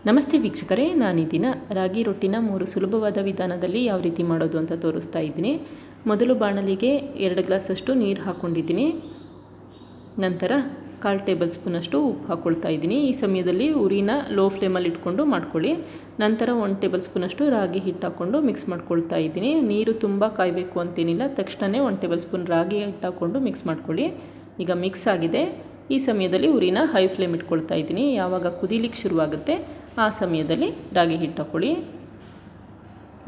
ನಮಸ್ತೆ ವೀಕ್ಷಕರೇ, ನಾನು ಈ ದಿನ ರಾಗಿ ರೊಟ್ಟಿನ 3 ಸುಲಭವಾದ ವಿಧಾನದಲ್ಲಿ ಯಾವ ರೀತಿ ಮಾಡೋದು ಅಂತ ತೋರಿಸ್ತಾ ಇದ್ದೀನಿ. ಮೊದಲು ಬಾಣಲಿಗೆ 2 ಗ್ಲಾಸಷ್ಟು ನೀರು ಹಾಕ್ಕೊಂಡಿದ್ದೀನಿ. ನಂತರ 1/4 ಟೇಬಲ್ ಸ್ಪೂನಷ್ಟು ಉಪ್ಪು ಹಾಕ್ಕೊಳ್ತಾ ಇದ್ದೀನಿ. ಈ ಸಮಯದಲ್ಲಿ ಉರಿನ ಲೋ ಫ್ಲೇಮಲ್ಲಿ ಇಟ್ಕೊಂಡು ಮಾಡ್ಕೊಳ್ಳಿ. ನಂತರ 1 ಟೇಬಲ್ ಸ್ಪೂನಷ್ಟು ರಾಗಿ ಹಿಟ್ಟು ಹಾಕ್ಕೊಂಡು ಮಿಕ್ಸ್ ಮಾಡ್ಕೊಳ್ತಾ ಇದ್ದೀನಿ. ನೀರು ತುಂಬ ಕಾಯಬೇಕು ಅಂತೇನಿಲ್ಲ, ತಕ್ಷಣವೇ 1 ಟೇಬಲ್ ಸ್ಪೂನ್ ರಾಗಿ ಹಿಟ್ಟು ಹಾಕ್ಕೊಂಡು ಮಿಕ್ಸ್ ಮಾಡ್ಕೊಳ್ಳಿ. ಈಗ ಮಿಕ್ಸ್ ಆಗಿದೆ. ಈ ಸಮಯದಲ್ಲಿ ಉರಿನ ಹೈ ಫ್ಲೇಮ್ ಇಟ್ಕೊಳ್ತಾ ಇದ್ದೀನಿ. ಯಾವಾಗ ಕುದಿಲಿಕ್ಕೆ ಶುರುವಾಗುತ್ತೆ ಆ ಸಮಯದಲ್ಲಿ ರಾಗಿ ಹಿಟ್ಟು ಹಾಕ್ಕೊಳ್ಳಿ.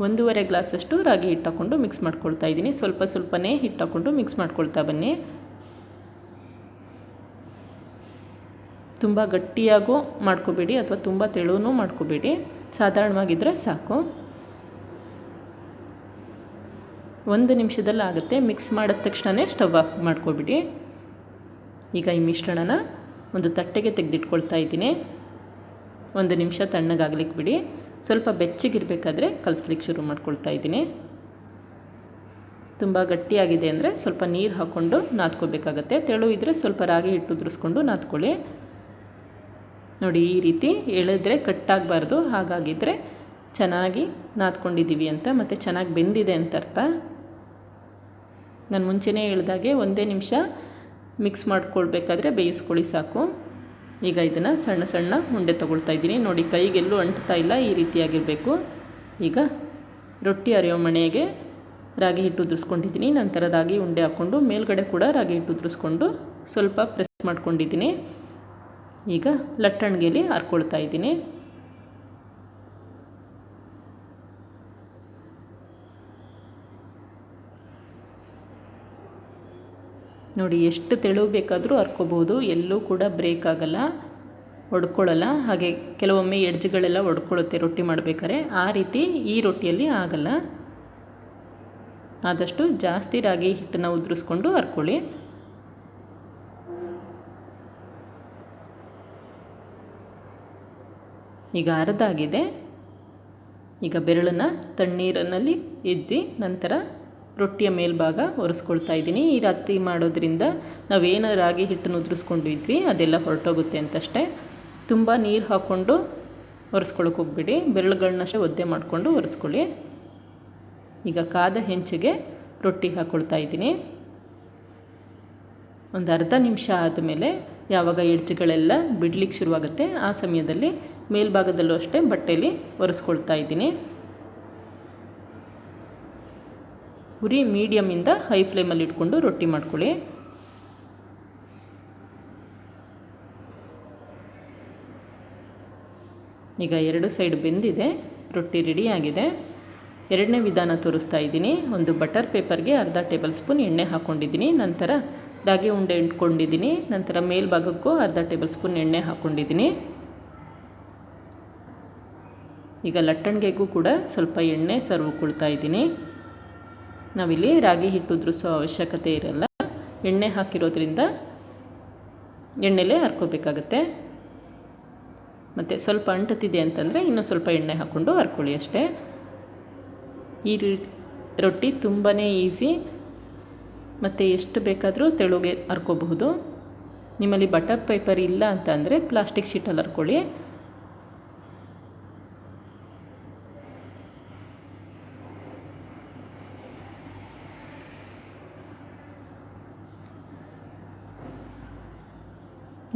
1.5 ಗ್ಲಾಸಷ್ಟು ರಾಗಿ ಹಿಟ್ಟು ಹಾಕ್ಕೊಂಡು ಮಿಕ್ಸ್ ಮಾಡ್ಕೊಳ್ತಾ ಇದ್ದೀನಿ. ಸ್ವಲ್ಪನೇ ಹಿಟ್ಟು ಹಾಕ್ಕೊಂಡು ಮಿಕ್ಸ್ ಮಾಡ್ಕೊಳ್ತಾ ಬನ್ನಿ. ತುಂಬ ಗಟ್ಟಿಯಾಗೂ ಮಾಡ್ಕೋಬೇಡಿ ಅಥವಾ ತುಂಬ ತೆಳುವೂ ಮಾಡ್ಕೋಬೇಡಿ, ಸಾಧಾರಣವಾಗಿದ್ದರೆ ಸಾಕು. 1 ನಿಮಿಷದಲ್ಲಿ ಆಗುತ್ತೆ. ಮಿಕ್ಸ್ ಮಾಡಿದ ತಕ್ಷಣವೇ ಸ್ಟವ್ ಆಫ್ ಮಾಡ್ಕೊಬಿಡಿ. ಈಗ ಈ ಮಿಶ್ರಣನ ಒಂದು ತಟ್ಟೆಗೆ ತೆಗೆದಿಟ್ಕೊಳ್ತಾ ಇದ್ದೀನಿ. 1 ನಿಮಿಷ ತಣ್ಣಗಾಗ್ಲಿಕ್ಕೆ ಬಿಡಿ. ಸ್ವಲ್ಪ ಬೆಚ್ಚಗಿರಬೇಕಾದ್ರೆ ಕಲಿಸ್ಲಿಕ್ಕೆ ಶುರು ಮಾಡ್ಕೊಳ್ತಾ ಇದ್ದೀನಿ. ತುಂಬ ಗಟ್ಟಿಯಾಗಿದೆ ಅಂದರೆ ಸ್ವಲ್ಪ ನೀರು ಹಾಕ್ಕೊಂಡು ನಾದ್ಕೋಬೇಕಾಗತ್ತೆ. ತೆಳು ಇದ್ದರೆ ಸ್ವಲ್ಪ ರಾಗಿ ಹಿಟ್ಟು ಉದುರಿಸ್ಕೊಂಡು ನಾದ್ಕೊಳ್ಳಿ. ನೋಡಿ, ಈ ರೀತಿ ಎಳೆದ್ರೆ ಕಟ್ಟಾಗಬಾರ್ದು. ಹಾಗಾಗಿದ್ದರೆ ಚೆನ್ನಾಗಿ ನಾದ್ಕೊಂಡಿದ್ದೀವಿ ಅಂತ, ಮತ್ತು ಚೆನ್ನಾಗಿ ಬೆಂದಿದೆ ಅಂತ ಅರ್ಥ. ನಾನು ಮುಂಚೆನೇ ಹೇಳ್ದಾಗೆ 1 ನಿಮಿಷ ಮಿಕ್ಸ್ ಮಾಡ್ಕೊಳ್ಬೇಕಾದ್ರೆ ಬೇಯಿಸ್ಕೊಳ್ಳಿ ಸಾಕು. ಈಗ ಇದನ್ನು ಸಣ್ಣ ಸಣ್ಣ ಉಂಡೆ ತೊಗೊಳ್ತಾ ಇದ್ದೀನಿ. ನೋಡಿ, ಕೈಗೆಲ್ಲೂ ಅಂಟ್ತಾ ಇಲ್ಲ, ಈ ರೀತಿಯಾಗಿರಬೇಕು. ಈಗ ರೊಟ್ಟಿ ಅರಿಯೋ ಮಣೆಗೆ ರಾಗಿ ಹಿಟ್ಟು ಉದುರಿಸ್ಕೊಂಡಿದ್ದೀನಿ. ನಂತರ ರಾಗಿ ಉಂಡೆ ಹಾಕ್ಕೊಂಡು ಮೇಲ್ಗಡೆ ಕೂಡ ರಾಗಿ ಹಿಟ್ಟು ಉದುರಿಸ್ಕೊಂಡು ಸ್ವಲ್ಪ ಪ್ರೆಸ್ ಮಾಡ್ಕೊಂಡಿದ್ದೀನಿ. ಈಗ ಲಟ್ಟಣಿಗೆಯಲ್ಲಿ ಹರ್ಕೊಳ್ತಾ ಇದ್ದೀನಿ. ನೋಡಿ, ಎಷ್ಟು ತೆಳು ಬೇಕಾದರೂ ಹರ್ಕೋಬೋದು, ಎಲ್ಲೂ ಕೂಡ ಬ್ರೇಕ್ ಆಗಲ್ಲ, ಒಡ್ಕೊಳ್ಳಲ್ಲ. ಹಾಗೆ ಕೆಲವೊಮ್ಮೆ ಎಡ್ಜ್ಗಳೆಲ್ಲ ಒಡ್ಕೊಳ್ಳುತ್ತೆ ರೊಟ್ಟಿ ಮಾಡಬೇಕಾದ್ರೆ, ಆ ರೀತಿ ಈ ರೊಟ್ಟಿಯಲ್ಲಿ ಆಗಲ್ಲ. ಆದಷ್ಟು ಜಾಸ್ತಿ ರಾಗಿ ಹಿಟ್ಟನ್ನು ಉದುರಿಸ್ಕೊಂಡು ಹರ್ಕೊಳ್ಳಿ. ಈಗ ಅರ್ಧಾಗಿದೆ. ಈಗ ಬೆರಳನ್ನು ತಣ್ಣೀರಿನಲ್ಲಿ ಎದ್ದಿ ನಂತರ ರೊಟ್ಟಿಯ ಮೇಲ್ಭಾಗ ಒರೆಸ್ಕೊಳ್ತಾ ಇದ್ದೀನಿ. ಈ ರೀತಿ ಮಾಡೋದ್ರಿಂದ ನಾವೇನು ರಾಗಿ ಹಿಟ್ಟನ್ನು ಉದುರಿಸ್ಕೊಂಡಿದ್ವಿ ಅದೆಲ್ಲ ಹೊರಟೋಗುತ್ತೆ ಅಂತಷ್ಟೇ. ತುಂಬ ನೀರು ಹಾಕ್ಕೊಂಡು ಒರೆಸ್ಕೊಳ್ಳೋಕೆ ಹೋಗ್ಬಿಡಿ. ಬೆರಳುಗಳನ್ನಷ್ಟೇ ಒದ್ದೆ ಮಾಡಿಕೊಂಡು ಒರೆಸ್ಕೊಳ್ಳಿ. ಈಗ ಕಾದ ಹೆಂಚಿಗೆ ರೊಟ್ಟಿ ಹಾಕ್ಕೊಳ್ತಾ ಇದ್ದೀನಿ. ಒಂದು ಅರ್ಧ ನಿಮಿಷ ಆದಮೇಲೆ ಯಾವಾಗ ಎಡ್ಜ್ಗಳೆಲ್ಲ ಬಿಡ್ಲಿಕ್ಕೆ ಶುರುವಾಗುತ್ತೆ ಆ ಸಮಯದಲ್ಲಿ ಮೇಲ್ಭಾಗದಲ್ಲೂ ಅಷ್ಟೇ ಬಟ್ಟೆಯಲ್ಲಿ ಒರೆಸ್ಕೊಳ್ತಾ ಇದ್ದೀನಿ. ಉರಿ ಮೀಡಿಯಮಿಂದ ಹೈ ಫ್ಲೇಮಲ್ಲಿ ಇಟ್ಕೊಂಡು ರೊಟ್ಟಿ ಮಾಡ್ಕೊಳ್ಳಿ. ಈಗ 2 ಸೈಡ್ ಬೆಂದಿದೆ, ರೊಟ್ಟಿ ರೆಡಿಯಾಗಿದೆ. 2ನೇ ವಿಧಾನ ತೋರಿಸ್ತಾ ಇದ್ದೀನಿ. ಒಂದು ಬಟರ್ ಪೇಪರ್ಗೆ ಅರ್ಧ ಟೇಬಲ್ ಸ್ಪೂನ್ ಎಣ್ಣೆ ಹಾಕ್ಕೊಂಡಿದ್ದೀನಿ. ನಂತರ ರಾಗಿ ಉಂಡೆ ಇಟ್ಕೊಂಡಿದ್ದೀನಿ. ನಂತರ ಮೇಲ್ಭಾಗಕ್ಕೂ ಅರ್ಧ ಟೇಬಲ್ ಸ್ಪೂನ್ ಎಣ್ಣೆ ಹಾಕ್ಕೊಂಡಿದ್ದೀನಿ. ಈಗ ಲಟ್ಟಣಿಗೆಗೂ ಕೂಡ ಸ್ವಲ್ಪ ಎಣ್ಣೆ ಸರ್ವ್ಕೊಳ್ತಾ ಇದ್ದೀನಿ. ನಾವಿಲ್ಲಿ ರಾಗಿ ಹಿಟ್ಟು ಉದುರಿಸೋ ಅವಶ್ಯಕತೆ ಇರಲ್ಲ, ಎಣ್ಣೆ ಹಾಕಿರೋದ್ರಿಂದ ಎಣ್ಣೆಲೇ ಹರ್ಕೋಬೇಕಾಗತ್ತೆ. ಮತ್ತು ಸ್ವಲ್ಪ ಅಂಟುತ್ತಿದೆ ಅಂತಂದರೆ ಇನ್ನೂ ಸ್ವಲ್ಪ ಎಣ್ಣೆ ಹಾಕ್ಕೊಂಡು ಹರ್ಕೊಳ್ಳಿ ಅಷ್ಟೇ. ಈ ರೊಟ್ಟಿ ತುಂಬಾ ಈಸಿ, ಮತ್ತು ಎಷ್ಟು ಬೇಕಾದರೂ ತೆಳುಗೆ ಹರ್ಕೋಬಹುದು. ನಿಮ್ಮಲ್ಲಿ ಬಟರ್ ಪೇಪರ್ ಇಲ್ಲ ಅಂತ ಅಂದರೆ ಪ್ಲಾಸ್ಟಿಕ್ ಶೀಟಲ್ಲಿ ಹರ್ಕೊಳ್ಳಿ.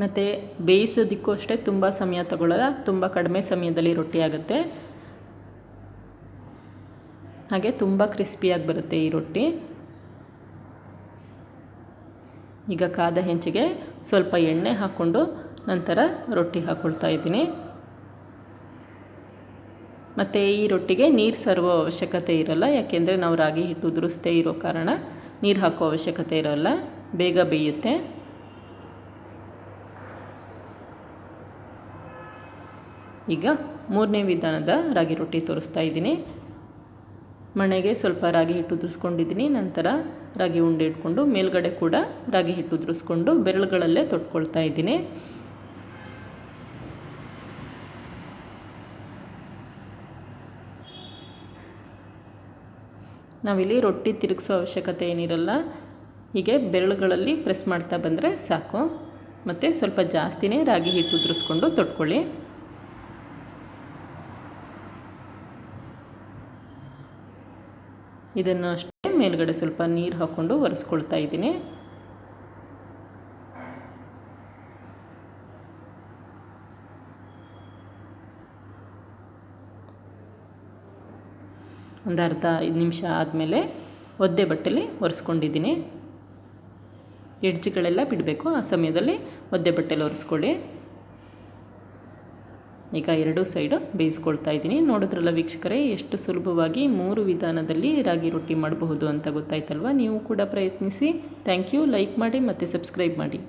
ಮತ್ತು ಬೇಯಿಸೋದಕ್ಕೂ ಅಷ್ಟೇ ತುಂಬ ಸಮಯ ತಗೊಳ್ಳಲ್ಲ, ತುಂಬ ಕಡಿಮೆ ಸಮಯದಲ್ಲಿ ರೊಟ್ಟಿ ಆಗುತ್ತೆ. ಹಾಗೆ ತುಂಬ ಕ್ರಿಸ್ಪಿಯಾಗಿ ಬರುತ್ತೆ ಈ ರೊಟ್ಟಿ. ಈಗ ಕಾದ ಹೆಂಚಿಗೆ ಸ್ವಲ್ಪ ಎಣ್ಣೆ ಹಾಕ್ಕೊಂಡು ನಂತರ ರೊಟ್ಟಿ ಹಾಕ್ಕೊಳ್ತಾ ಇದ್ದೀನಿ. ಮತ್ತು ಈ ರೊಟ್ಟಿಗೆ ನೀರು ಸರುವ ಅವಶ್ಯಕತೆ ಇರಲ್ಲ, ಯಾಕೆಂದರೆ ನಾವು ರಾಗಿ ಹಿಟ್ಟು ಉದುರಿಸದೇ ಇರೋ ಕಾರಣ ನೀರು ಹಾಕೋ ಅವಶ್ಯಕತೆ ಇರೋಲ್ಲ, ಬೇಗ ಬೇಯುತ್ತೆ. ಈಗ 3ನೇ ವಿಧಾನದ ರಾಗಿ ರೊಟ್ಟಿ ತೋರಿಸ್ತಾ ಇದ್ದೀನಿ. ಮಣೆಗೆ ಸ್ವಲ್ಪ ರಾಗಿ ಹಿಟ್ಟು ಉದುರಿಸ್ಕೊಂಡಿದ್ದೀನಿ. ನಂತರ ರಾಗಿ ಉಂಡೆ ಇಟ್ಕೊಂಡು ಮೇಲ್ಗಡೆ ಕೂಡ ರಾಗಿ ಹಿಟ್ಟು ಉದುರಿಸ್ಕೊಂಡು ಬೆರಳುಗಳಲ್ಲೇ ತೊಟ್ಕೊಳ್ತಾ ಇದ್ದೀನಿ. ನಾವಿಲ್ಲಿ ರೊಟ್ಟಿ ತಿರುಗಿಸೋ ಅವಶ್ಯಕತೆ ಏನಿರಲ್ಲ, ಹೀಗೆ ಬೆರಳುಗಳಲ್ಲಿ ಪ್ರೆಸ್ ಮಾಡ್ತಾ ಬಂದರೆ ಸಾಕು. ಮತ್ತು ಸ್ವಲ್ಪ ಜಾಸ್ತಿನೇ ರಾಗಿ ಹಿಟ್ಟು ಉದುರಿಸ್ಕೊಂಡು ತೊಟ್ಕೊಳ್ಳಿ. ಇದನ್ನು ಅಷ್ಟೇ ಮೇಲ್ಗಡೆ ಸ್ವಲ್ಪ ನೀರು ಹಾಕ್ಕೊಂಡು ಒರೆಸ್ಕೊಳ್ತಾ ಇದ್ದೀನಿ. ಒಂದು ಅರ್ಧ 5 ನಿಮಿಷ ಆದಮೇಲೆ ಒದ್ದೆ ಬಟ್ಟೆಲಿ ಒರೆಸ್ಕೊಂಡಿದ್ದೀನಿ. ಎಡ್ಜ್ಗಳೆಲ್ಲ ಬಿಡಬೇಕು, ಆ ಸಮಯದಲ್ಲಿ ಒದ್ದೆ ಬಟ್ಟೆಲಿ ಒರೆಸ್ಕೊಳ್ಳಿ. ಈಗ ಎರಡೂ ಸೈಡು ಬೇಯಿಸ್ಕೊಳ್ತಾ ಇದ್ದೀನಿ. ನೋಡಿದ್ರಲ್ಲ ವೀಕ್ಷಕರೇ, ಎಷ್ಟು ಸುಲಭವಾಗಿ 3 ವಿಧಾನದಲ್ಲಿ ರಾಗಿ ರೊಟ್ಟಿ ಮಾಡಬಹುದು ಅಂತ ಗೊತ್ತಾಯ್ತಲ್ವ? ನೀವು ಕೂಡ ಪ್ರಯತ್ನಿಸಿ. Thank you. ಲೈಕ್ ಮಾಡಿ ಮತ್ತು ಸಬ್ಸ್ಕ್ರೈಬ್ ಮಾಡಿ.